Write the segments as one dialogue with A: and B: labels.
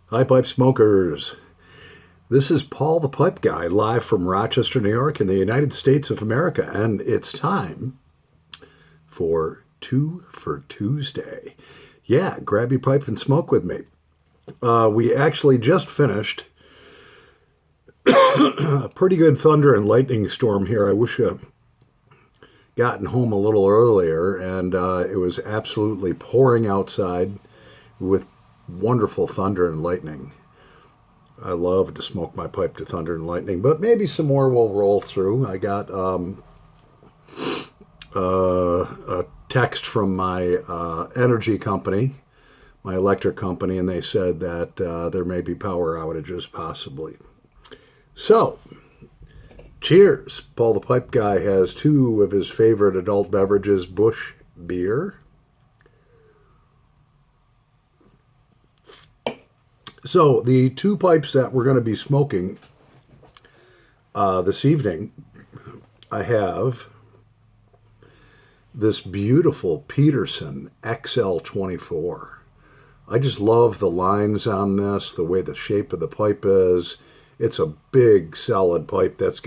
A: Hi, pipe smokers. This is Paul the Pipe Guy live from Rochester, New York, in the United States of America, and it's time for Two for Tuesday. Yeah, grab your pipe and smoke with me. We actually just finished a pretty good thunder and lightning storm here. I wish I gotten home a little earlier, and it was absolutely pouring outside with wonderful thunder and lightning. I love to smoke my pipe to thunder and lightning, but maybe some more will roll through. I got a text from my energy company, my electric company, and they said that there may be power outages possibly. So, cheers. Paul the Pipe Guy has two of his favorite adult beverages, Busch beer. So, the two pipes that we're going to be smoking this evening, I have this beautiful Peterson XL24. I just love the lines on this, the way the shape of the pipe is. It's a big, solid pipe. That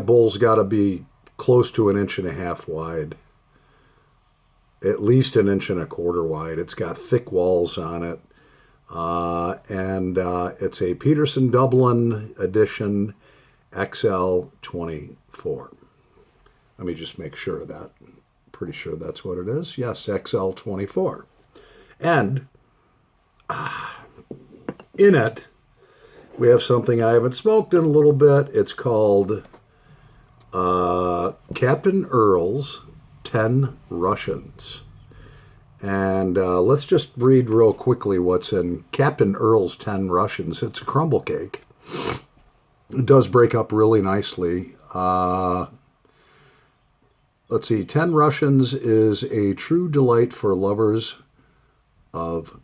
A: bowl's got to be close to 1.5 inches wide. At least 1.25 inches wide. It's got thick walls on it. And it's a Peterson Dublin edition XL24. Let me just make sure of that. Pretty sure that's what it is. Yes, XL24. And in it, we have something I haven't smoked in a little bit. It's called Captain Earl's 10 Russians. And let's just read real quickly what's in Captain Earl's 10 Russians. It's a crumble cake. It does break up really nicely. Let's see. 10 Russians is a true delight for lovers of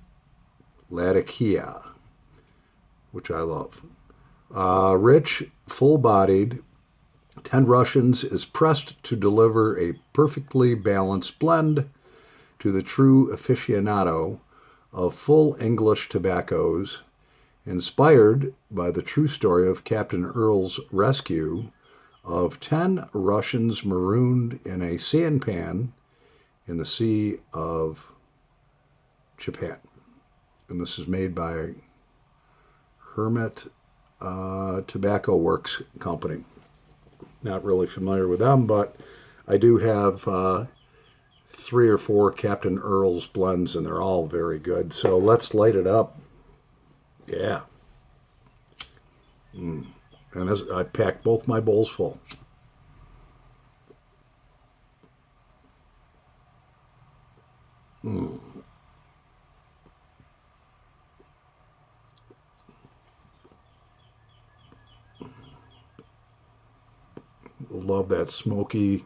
A: Latakia, which I love. Rich, full-bodied, 10 Russians is pressed to deliver a perfectly balanced blend to the true aficionado of full English tobaccos, inspired by the true story of Captain Earl's rescue of 10 Russians marooned in a sampan in the Sea of Japan. And this is made by Hermit Tobacco Works Company. Not really familiar with them, but I do have 3 or 4 Captain Earl's blends, and they're all very good. So let's light it up. Yeah. And I packed both my bowls full. Love that smoky.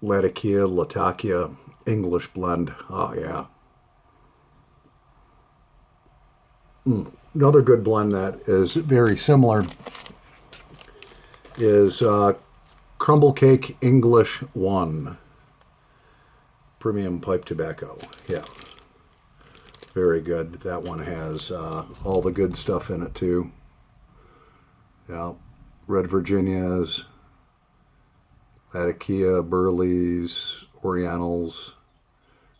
A: Latakia English blend. Oh, yeah. Another good blend that is very similar is Crumble Cake English 1. Premium pipe tobacco. Yeah. Very good. That one has all the good stuff in it, too. Yeah. Red Virginias, Latakia, Burleys, Orientals,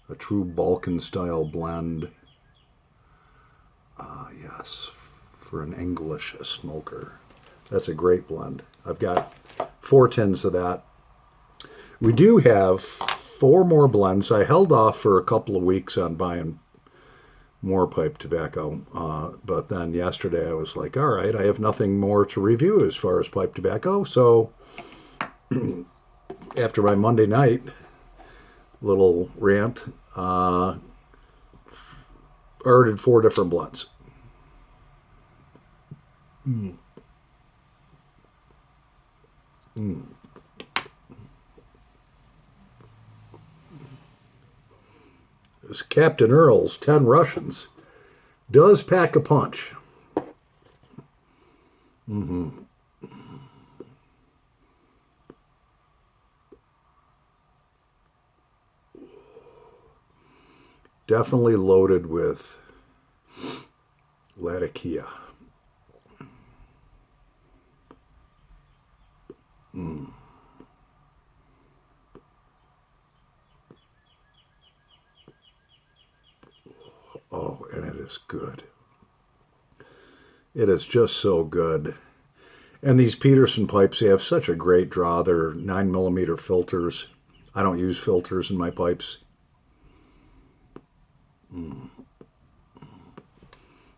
A: a true Balkan-style blend. Yes, for an English smoker. That's a great blend. I've got 4 tins of that. We do have 4 more blends. I held off for a couple of weeks on buying more pipe tobacco, but then yesterday I was like, all right, I have nothing more to review as far as pipe tobacco, so after my Monday night little rant, ordered 4 different blends. This Captain Earl's 10 Russians does pack a punch. Definitely loaded with Latakia. Oh, and it is good. It is just so good. And these Peterson pipes, they have such a great draw. They're 9mm filters. I don't use filters in my pipes. And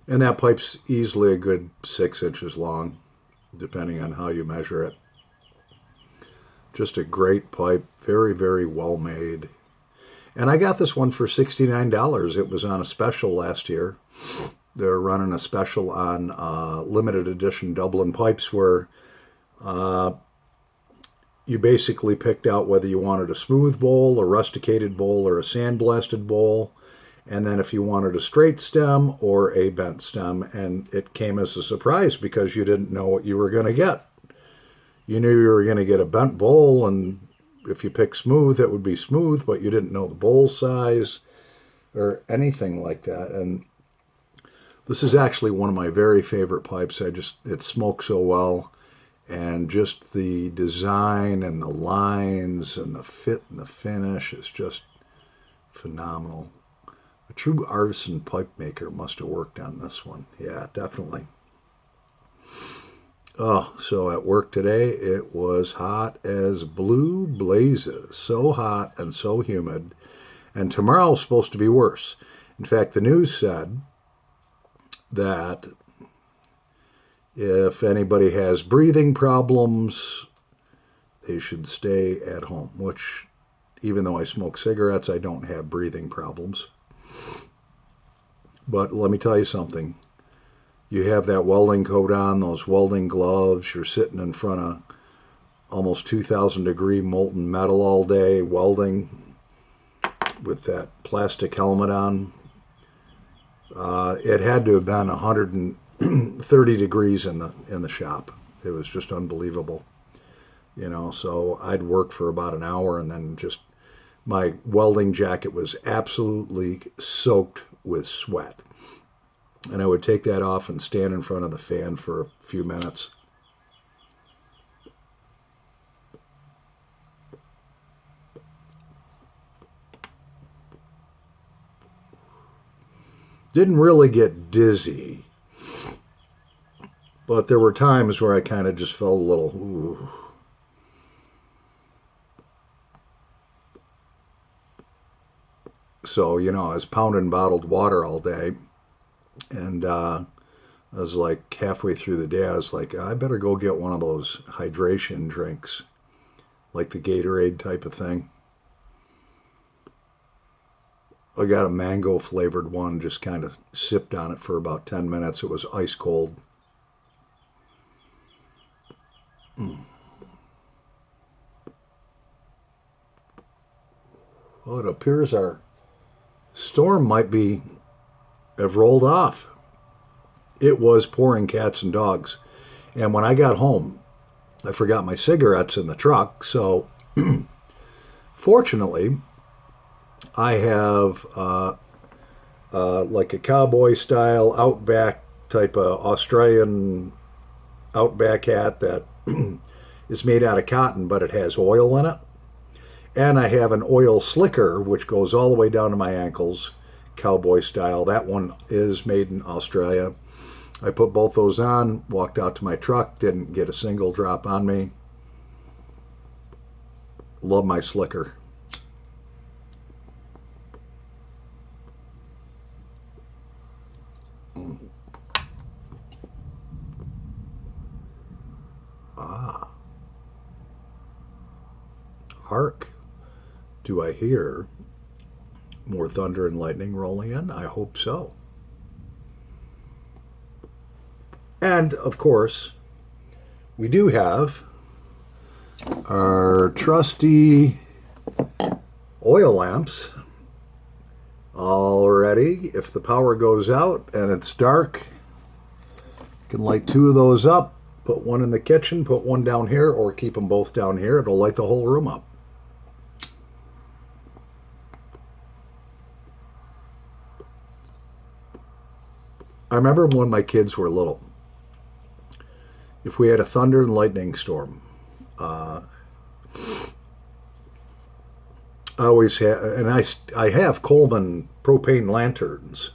A: that pipe's easily a good 6 inches long, depending on how you measure it. Just a great pipe, very, very well made. And I got this one for $69. It was on a special last year. They're running a special on limited edition Dublin pipes where you basically picked out whether you wanted a smooth bowl, a rusticated bowl, or a sandblasted bowl. And then if you wanted a straight stem or a bent stem. And it came as a surprise because you didn't know what you were going to get. You knew you were going to get a bent bowl, and if you pick smooth, it would be smooth, but you didn't know the bowl size or anything like that. And this is actually one of my very favorite pipes. It smokes so well, and just the design and the lines and the fit and the finish is just phenomenal. A true artisan pipe maker must have worked on this one. Yeah, definitely. Oh, so at work today, it was hot as blue blazes. So hot and so humid. And tomorrow's supposed to be worse. In fact, the news said that if anybody has breathing problems, they should stay at home, which, even though I smoke cigarettes, I don't have breathing problems. But let me tell you something. You have that welding coat on, those welding gloves, you're sitting in front of almost 2,000 degree molten metal all day, welding with that plastic helmet on. It had to have been 130 degrees in the shop. It was just unbelievable. So I'd work for about an hour, and then just my welding jacket was absolutely soaked with sweat. And I would take that off and stand in front of the fan for a few minutes. Didn't really get dizzy, but there were times where I kind of just felt a little, ooh. So, I was pounding bottled water all day. And I was like halfway through the day, I was like, I better go get one of those hydration drinks, like the Gatorade type of thing. I got a mango flavored one, just kind of sipped on it for about 10 minutes. It was ice cold. Well, it appears our storm might have rolled off. It was pouring cats and dogs. And when I got home, I forgot my cigarettes in the truck. So fortunately, I have like a cowboy style outback type of Australian outback hat that is made out of cotton, but it has oil in it. And I have an oil slicker, which goes all the way down to my ankles, cowboy style. That one is made in Australia. I put both those on, walked out to my truck, didn't get a single drop on me. Love my slicker. Hark. Do I hear more thunder and lightning rolling in? I hope so. And, of course, we do have our trusty oil lamps all ready. If the power goes out and it's dark, you can light 2 of those up, put one in the kitchen, put one down here, or keep them both down here. It'll light the whole room up. I remember when my kids were little, if we had a thunder and lightning storm, uh, I always have, and I have Coleman propane lanterns,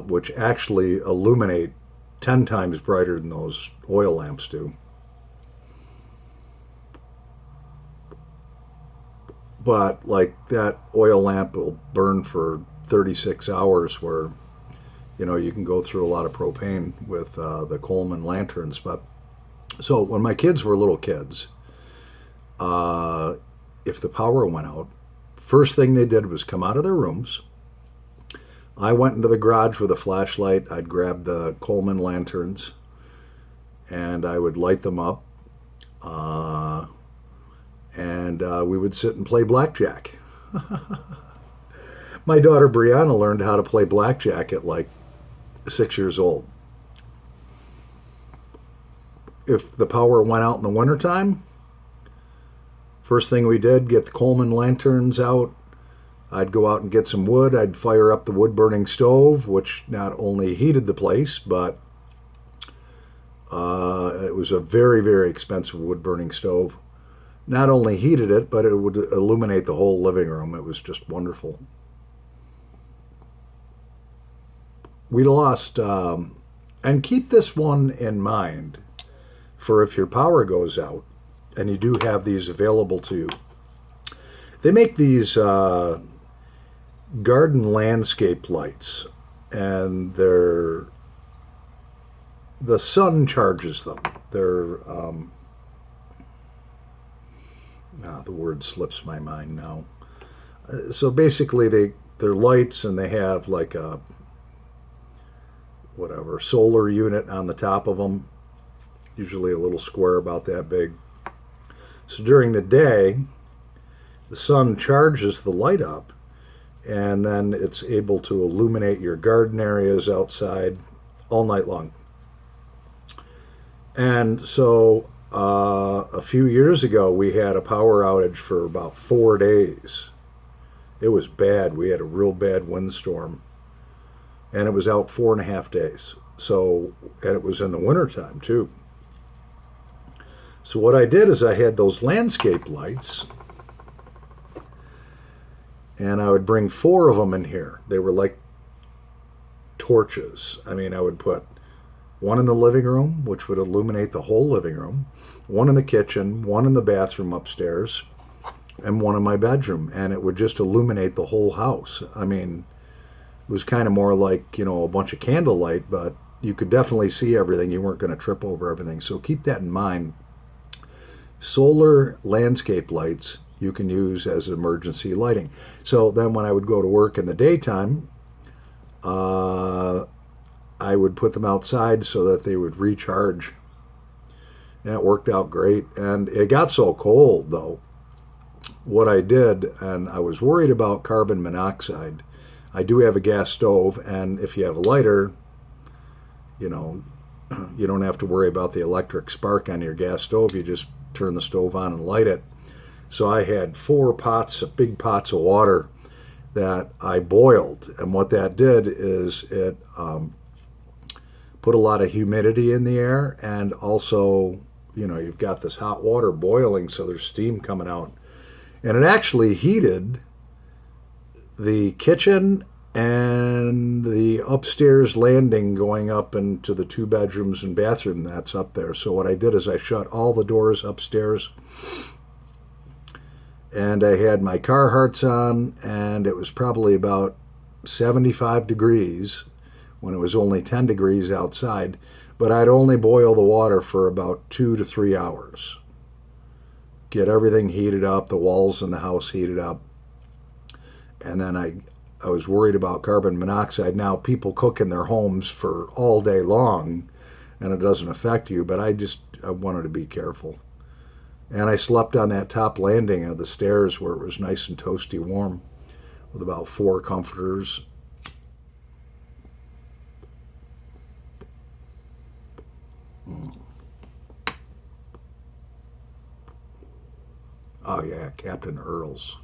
A: which actually illuminate 10 times brighter than those oil lamps do. But like that oil lamp will burn for 36 hours, where you can go through a lot of propane with the Coleman lanterns. But so when my kids were little kids, uh, if the power went out, first thing they did was come out of their rooms. I went into the garage with a flashlight. I'd grab the Coleman lanterns and I would light them up. And we would sit and play blackjack. My daughter Brianna learned how to play blackjack at like 6 years old. If the power went out in the wintertime, first thing we did, get the Coleman lanterns out. I'd go out and get some wood. I'd fire up the wood-burning stove, which not only heated the place, but it was a very, very expensive wood-burning stove. Not only heated it, but it would illuminate the whole living room. It was just wonderful. We lost, and keep this one in mind for if your power goes out, and you do have these available to you. They make these garden landscape lights, and the sun charges them. They're the word slips my mind now. So basically, they're lights, and they have like a solar unit on the top of them, usually a little square about that big. So during the day, the sun charges the light up, and then it's able to illuminate your garden areas outside all night long. And so a few years ago, we had a power outage for about 4 days. It was bad. We had a real bad windstorm, and it was out 4.5 days. So, and it was in the wintertime too. So what I did is I had those landscape lights, and I would bring 4 of them in here. They were like torches. I mean, I would put one in the living room, which would illuminate the whole living room, one in the kitchen, one in the bathroom upstairs, and one in my bedroom. And it would just illuminate the whole house. I mean, it was kind of more like, a bunch of candlelight, but you could definitely see everything. You weren't going to trip over everything. So keep that in mind. Solar landscape lights you can use as emergency lighting. So then when I would go to work in the daytime, I would put them outside so that they would recharge. That worked out great. And it got so cold, though, what I did, and I was worried about carbon monoxide. I do have a gas stove, and if you have a lighter, you don't have to worry about the electric spark on your gas stove. You just turn the stove on and light it. So I had 4 big pots of water that I boiled. And what that did is it put a lot of humidity in the air, and also, you've got this hot water boiling, so there's steam coming out. And it actually heated the kitchen and the upstairs landing going up into the 2 bedrooms and bathroom that's up there. So what I did is I shut all the doors upstairs, and I had my Carhartts on, and it was probably about 75 degrees when it was only 10 degrees outside, but I'd only boil the water for about 2 to 3 hours. Get everything heated up, the walls in the house heated up, and then I was worried about carbon monoxide. Now, people cook in their homes for all day long, and it doesn't affect you, but I wanted to be careful. And I slept on that top landing of the stairs where it was nice and toasty warm with about 4 comforters. Oh yeah, Captain Earl's.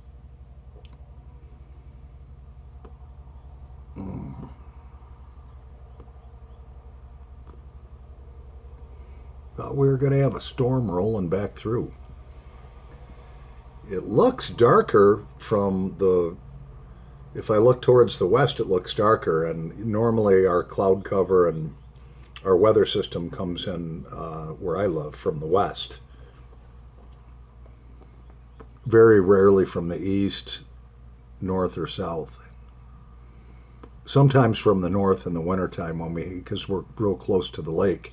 A: thought we were going to have a storm rolling back through. It looks darker from the, if I look towards the west, it looks darker. And normally our cloud cover and our weather system comes in where I live from the west. Very rarely from the east, north, or south. Sometimes from the north in the wintertime because we're real close to the lake,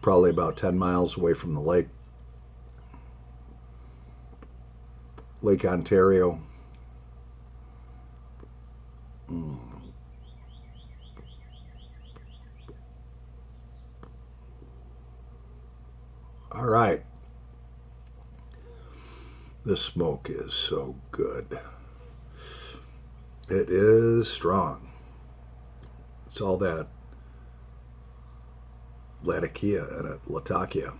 A: probably about 10 miles away from the lake. Lake Ontario. All right. This smoke is so good. It is strong. It's all that Latakia in it, Latakia.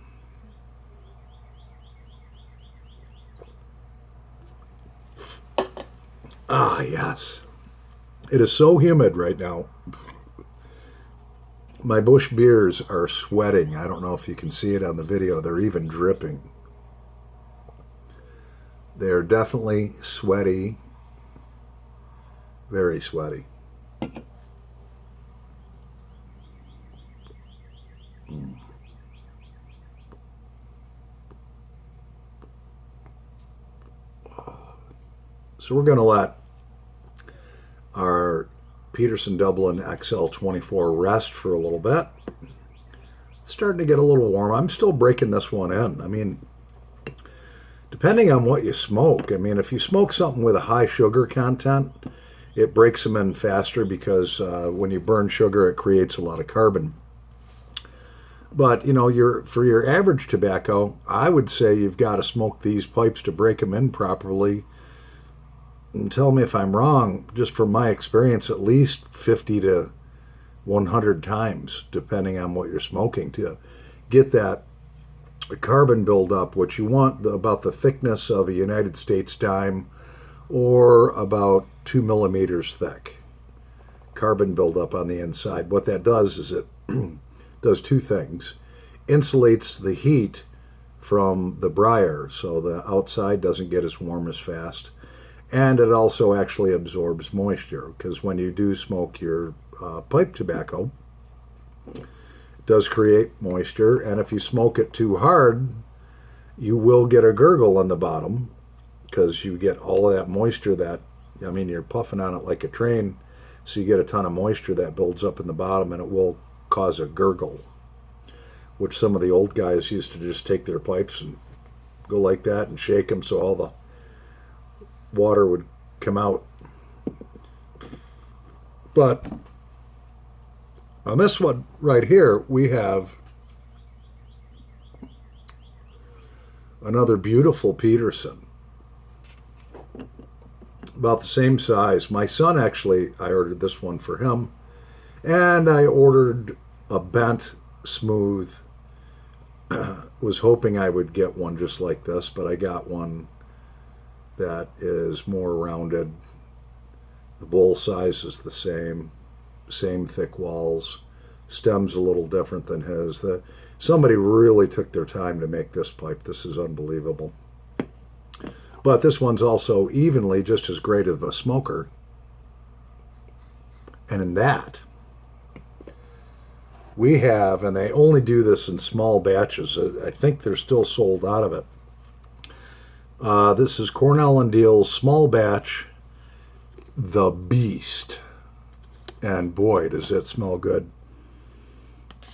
A: Ah, yes. It is so humid right now. My Busch beers are sweating. I don't know if you can see it on the video. They're even dripping. They're definitely sweaty. Very sweaty. So we're going to let our Peterson Dublin XL24 rest for a little bit. It's starting to get a little warm. I'm still breaking this one in. I mean, depending on what you smoke. I mean, if you smoke something with a high sugar content, it breaks them in faster because when you burn sugar, it creates a lot of carbon. But, you know, for your average tobacco, I would say you've got to smoke these pipes to break them in properly. And tell me if I'm wrong, just from my experience, at least 50 to 100 times, depending on what you're smoking, to get that carbon buildup, which you want about the thickness of a United States dime or about 2 millimeters thick. Carbon buildup on the inside. What that does is it does two things. Insulates the heat from the briar, so the outside doesn't get as warm as fast. And it also actually absorbs moisture, because when you do smoke your pipe tobacco, it does create moisture. And if you smoke it too hard, you will get a gurgle on the bottom, because you get all of that moisture you're puffing on it like a train, so you get a ton of moisture that builds up in the bottom, and it will cause a gurgle, which some of the old guys used to just take their pipes and go like that and shake them so all the water would come out. But on this one right here, we have another beautiful Peterson. About the same size. My son actually, I ordered this one for him. And I ordered a bent, smooth. Was hoping I would get one just like this, but I got one that is more rounded. The bowl size is the same thick walls. Stem's a little different than his. Somebody really took their time to make this pipe. This is unbelievable. But this one's also evenly just as great of a smoker. And in that, we have, and they only do this in small batches. I think they're still sold out of it. This is Cornell and Deal's small batch, The Beast. And boy, does it smell good.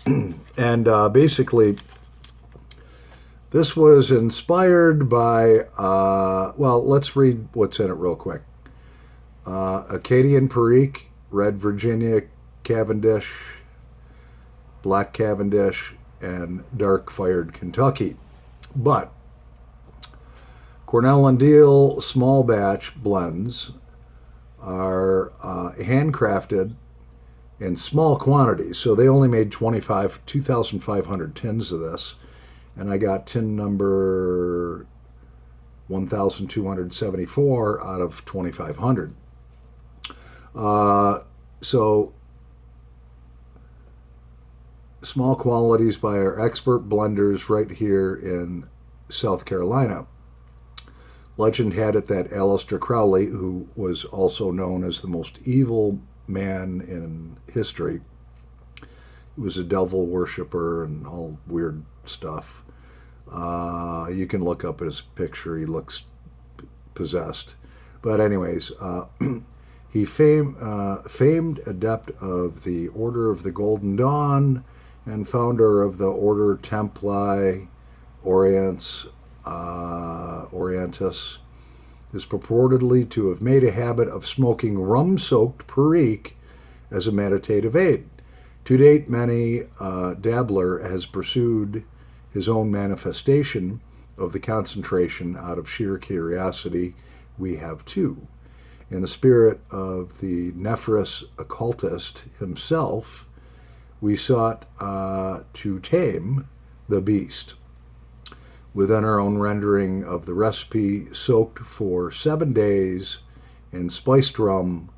A: And basically, this was inspired by, let's read what's in it real quick. Acadian Perique, Red Virginia Cavendish, Black Cavendish, and Dark Fired Kentucky. But Cornell and Deal small batch blends are handcrafted in small quantities. So they only made 2,500 tins of this. And I got tin number 1,274 out of 2,500. So small quantities by our expert blenders right here in South Carolina. Legend had it that Aleister Crowley, who was also known as the most evil man in history, he was a devil worshiper and all weird stuff. You can look up his picture. He looks possessed. But anyways, he famed adept of the Order of the Golden Dawn and founder of the Order Templi Orientis is purportedly to have made a habit of smoking rum-soaked perique as a meditative aid. To date, many dabbler has pursued his own manifestation of the concentration out of sheer curiosity. We have too. In the spirit of the Nephris occultist himself, we sought to tame the beast. Within our own rendering of the recipe, soaked for 7 days in spiced rum,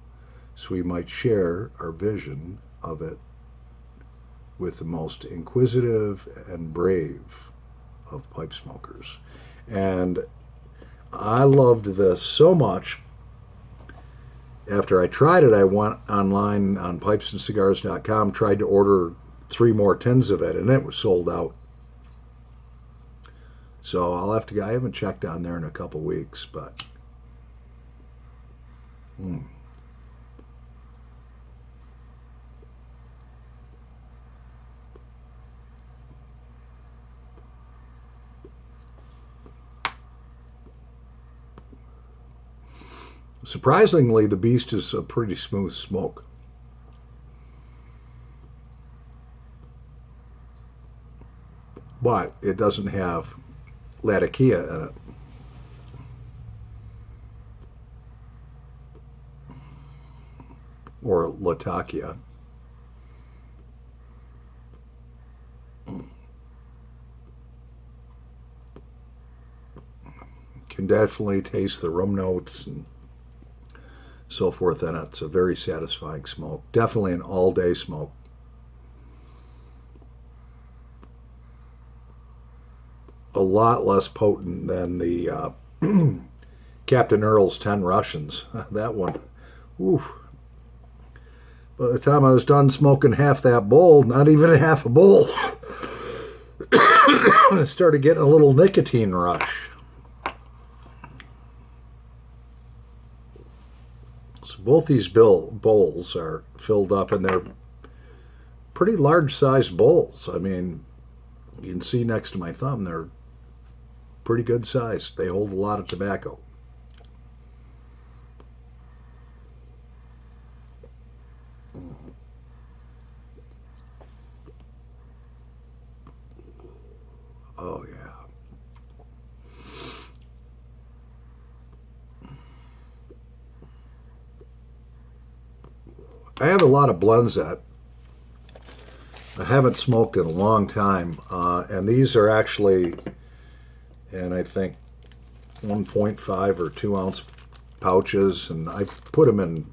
A: so we might share our vision of it with the most inquisitive and brave of pipe smokers. And I loved this so much. After I tried it, I went online on pipesandcigars.com, tried to order 3 more tins of it, and it was sold out. So I haven't checked on there in a couple weeks, but surprisingly, the Beast is a pretty smooth smoke. But it doesn't have Latakia in it. Or Latakia. Can definitely taste the rum notes and so forth in it. It's a very satisfying smoke. Definitely an all-day smoke. A lot less potent than the Captain Earl's 10 Russians. That one. Oof. By the time I was done smoking half that bowl, not even half a bowl, I started getting a little nicotine rush. So both these bowls are filled up, and they're pretty large-sized bowls. I mean, you can see next to my thumb, they're pretty good size. They hold a lot of tobacco. Oh, yeah. I have a lot of blends that I haven't smoked in a long time, and these are actually, and I think 1.5 or 2 ounce pouches, and I put them in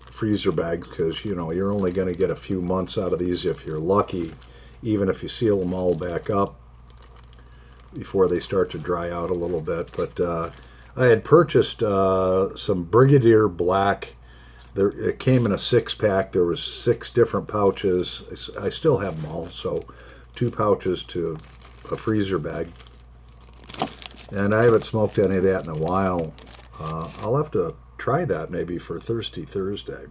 A: freezer bags because, you know, you're only going to get a few months out of these if you're lucky, even if you seal them all back up before they start to dry out a little bit. But I had purchased some Brigadier Black. It came in a 6-pack. There was 6 different pouches. I still have them all, so 2 pouches to a freezer bag. And I haven't smoked any of that in a while. I'll have to try that maybe for Thirsty Thursday.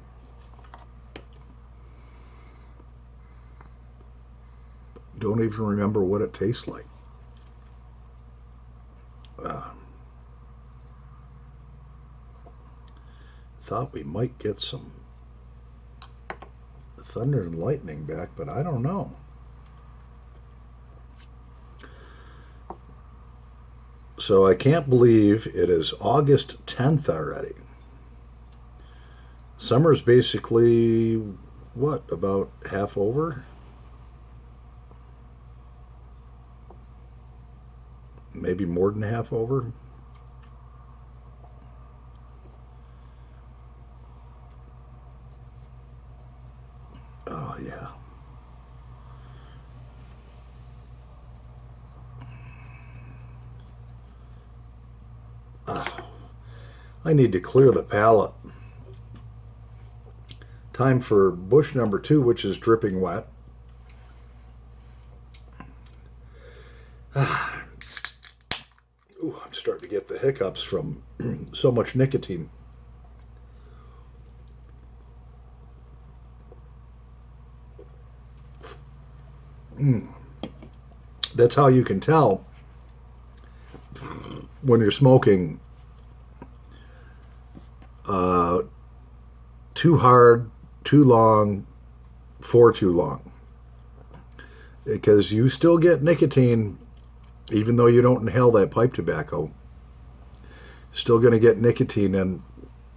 A: Don't even remember what it tastes like. Thought we might get some thunder and lightning back, but I don't know. So I can't believe it is August 10th already. Summer's basically, what, about half over? Maybe more than half over? Oh, yeah. I need to clear the palate. Time for bush number 2, which is dripping wet. Ooh, I'm starting to get the hiccups from so much nicotine. That's how you can tell when you're smoking too hard, too long, for too long. Because you still get nicotine even though you don't inhale that pipe tobacco. Still going to get nicotine in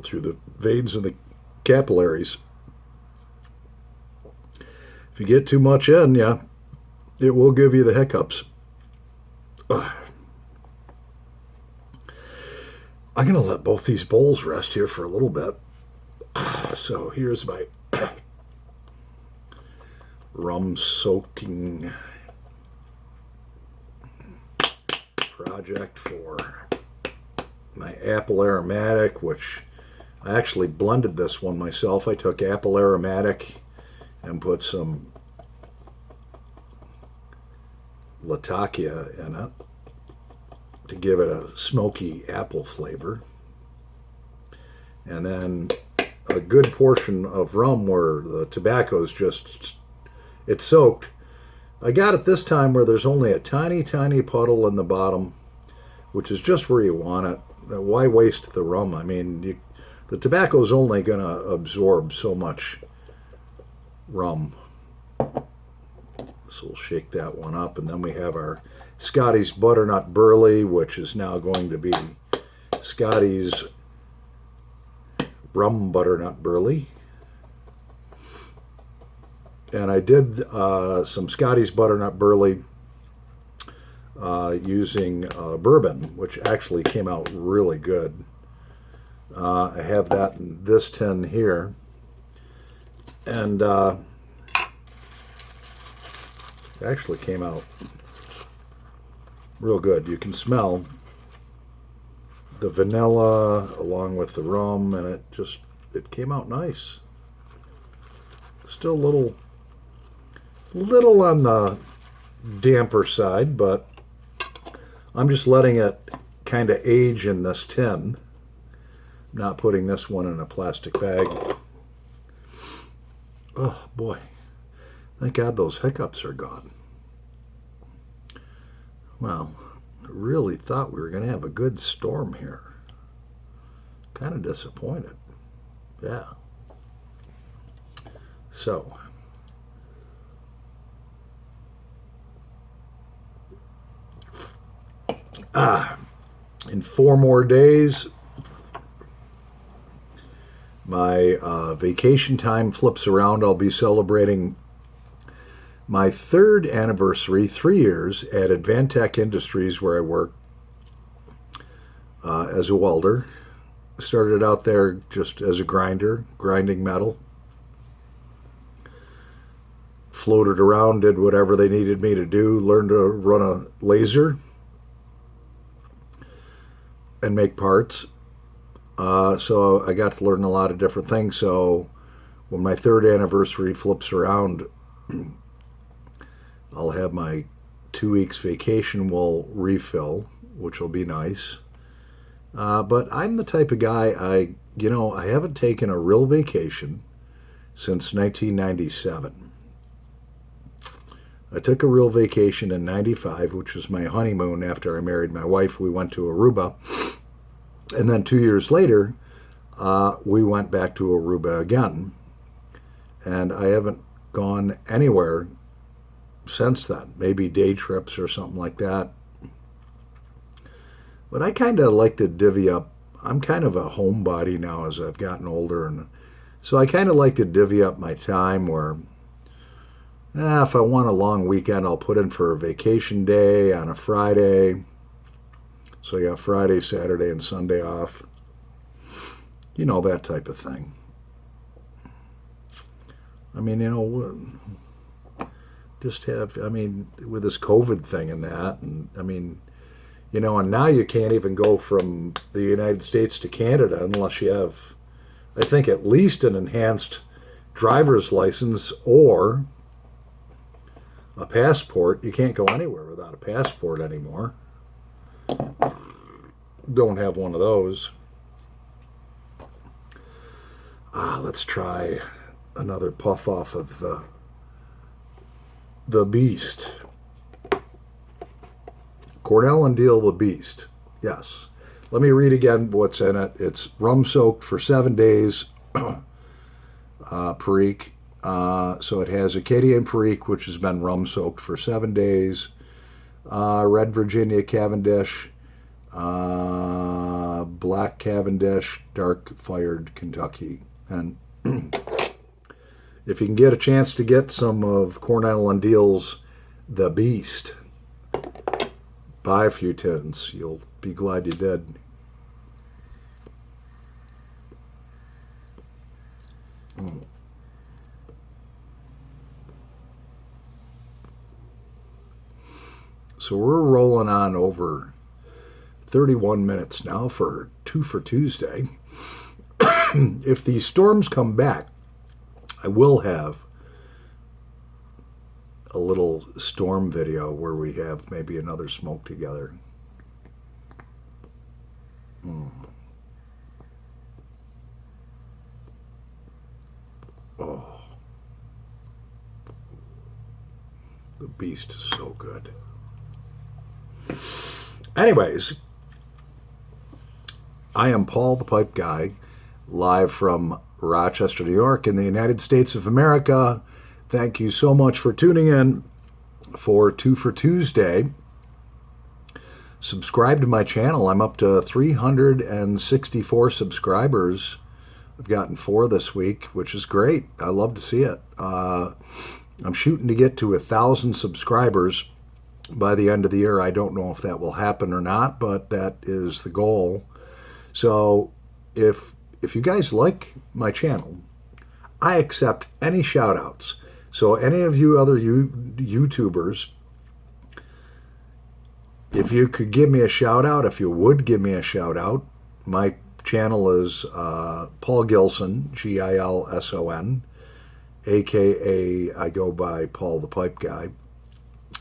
A: through the veins and the capillaries. If you get too much in, yeah, it will give you the hiccups. Ugh. I'm going to let both these bowls rest here for a little bit. So here's my rum soaking project for my apple aromatic, which I actually blended this one myself. I took apple aromatic and put some Latakia in it to give it a smoky apple flavor. And then a good portion of rum where the tobacco's just, it's soaked. I got it this time where there's only a tiny, tiny puddle in the bottom, which is just where you want it. Why waste the rum? I mean, the tobacco's only going to absorb so much rum. So we'll shake that one up. And then we have our Scotty's Butternut Burley, which is now going to be Scotty's Rum Butternut Burley. And I did some Scotty's Butternut Burley using bourbon, which actually came out really good. I have that in this tin here. And it actually came out real good. You can smell the vanilla along with the rum, and it came out nice. Still a little on the damper side, but I'm just letting it kind of age in this tin. Not putting this one in a plastic bag. Oh boy, thank God those hiccups are gone. Well, I really thought we were going to have a good storm here. Kind of disappointed. Yeah. So, in 4 more days, my vacation time flips around. I'll be celebrating my 3rd anniversary, 3 years, at Advantech Industries, where I work as a welder. Started out there just as a grinder, grinding metal. Floated around, did whatever they needed me to do, learned to run a laser and make parts. So I got to learn a lot of different things. So when my 3rd anniversary flips around, I'll have my 2 weeks vacation will refill, which will be nice. But I'm the type of guy, I haven't taken a real vacation since 1997. I took a real vacation in 95, which was my honeymoon after I married my wife. We went to Aruba. And then 2 years later, we went back to Aruba again. And I haven't gone anywhere since then. Maybe day trips or something like that. But I kind of like to divvy up. I'm kind of a homebody now as I've gotten older. And so I kind of like to divvy up my time where if I want a long weekend, I'll put in for a vacation day on a Friday. So you have Friday, Saturday, and Sunday off. You know, that type of thing. I mean, with this COVID thing and that, and I mean, And now you can't even go from the United States to Canada unless you have, I think, at least an enhanced driver's license or a passport. You can't go anywhere without a passport anymore. Don't have one of those. Let's try another puff off of the Beast. Cornell and Deal the Beast. Yes. Let me read again what's in it. It's rum soaked for 7 days. Perique. So it has Acadian Perique, which has been rum soaked for 7 days. Red Virginia Cavendish. Black Cavendish. Dark Fired Kentucky. And if you can get a chance to get some of Cornell and Deal's The Beast, buy a few tins. You'll be glad you did. So we're rolling on over 31 minutes now for Two for Tuesday. If these storms come back, I will have a little storm video where we have maybe another smoke together. Oh, the Beast is so good. Anyways, I am Paul the Pipe Guy, live from Rochester, New York, in the United States of America. Thank you so much for tuning in for Two for Tuesday. Subscribe to my channel. I'm up to 364 subscribers. I've gotten 4 this week, which is great. I love to see it. I'm shooting to get to 1,000 subscribers by the end of the year. I don't know if that will happen or not, but that is the goal. So if you guys like my channel, I accept any shout outs. So any of you other YouTubers, if you could give me a shout out, if you would give me a shout out, my channel is Paul Gilson, Gilson, aka I go by Paul the Pipe Guy.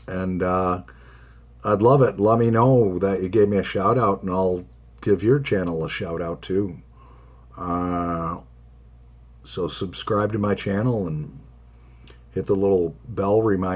A: And I'd love it. Let me know that you gave me a shout out, and I'll give your channel a shout out too. So subscribe to my channel and hit the little bell reminder.